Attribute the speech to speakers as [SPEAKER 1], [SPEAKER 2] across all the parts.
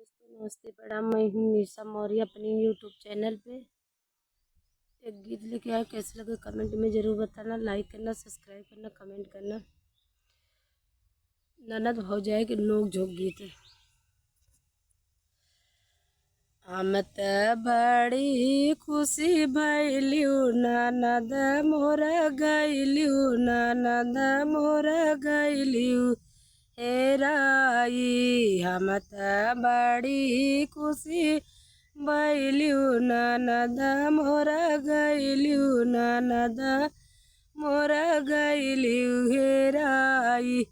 [SPEAKER 1] दोस्तों नमस्ते प्रणाम। मैं हूँ निशा मौर्य अपनी यूट्यूब चैनल पे एक गीत लेके आया। कैसे लगे कमेंट में ज़रूर बताना, लाइक करना, सब्सक्राइब करना, कमेंट करना। ननद भौजाई के नोक झोंक गीत है। हम त बड़ी खुशी भैलियू ननद मोर गैलियू, ननद मोर गैलियू हेराई। हम त बड़ी खुशी भैलियू ननद मोर गैलियू, ननद मोर गैलियू हेराई।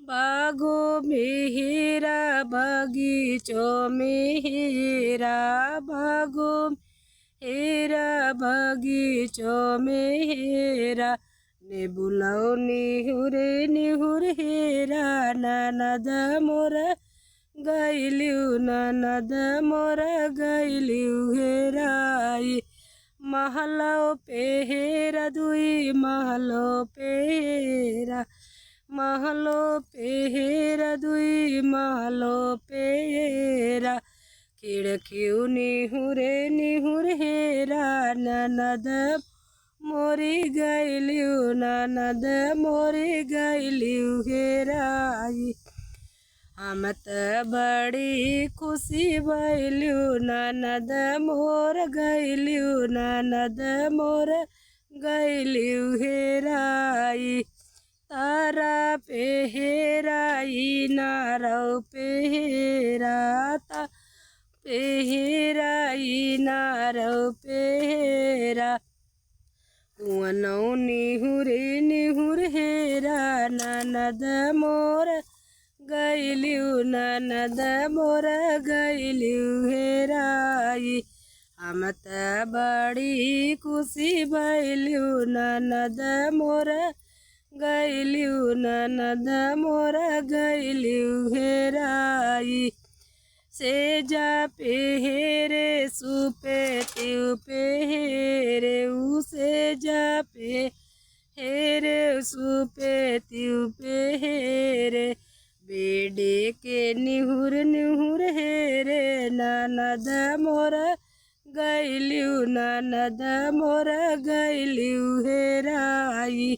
[SPEAKER 1] बागो में हीरा बगीचों में हीरा, बागो हीरा बगीचों में हीरा, ने बुलाओ निहुर निहुर हेरा, ननद मोर गैलियू, ननद मोर गैलियू हेराई। महलो पे हेरा दुई महलो पे हेरा, महलो पे हेरा दुई महलो पे हेरा, खिड़कियों निहुरे निहुर हेरा, ननद मोरी गैलियू, ननद मोरी गैलियू हेराई। हम त बड़ी खुशी भैलियू ननद मोर गैलियू, ननद मोर गैलियू हेराई। तारा पे हेराई नारौ पे हेरा, पे हेराई नारौ पे हेरा, कुआनौ निहुरे निहुर हेरा, ननद मोर गैलियू, ननद मोर गैलियू हेराई। हम त बड़ी खुशी भैलियू ननद मोर गैलियू, ननद मोर गैलियू हेराई। सेजा पे हेरे सुपे त्यू पे हेरे, ऊ सेजा पे हेरे सुपे त्यू पे हेरे, बेडे के निहुर निहुर हेरे, ननद मोर गैलियू, ननद मोर गैलियू हेराई।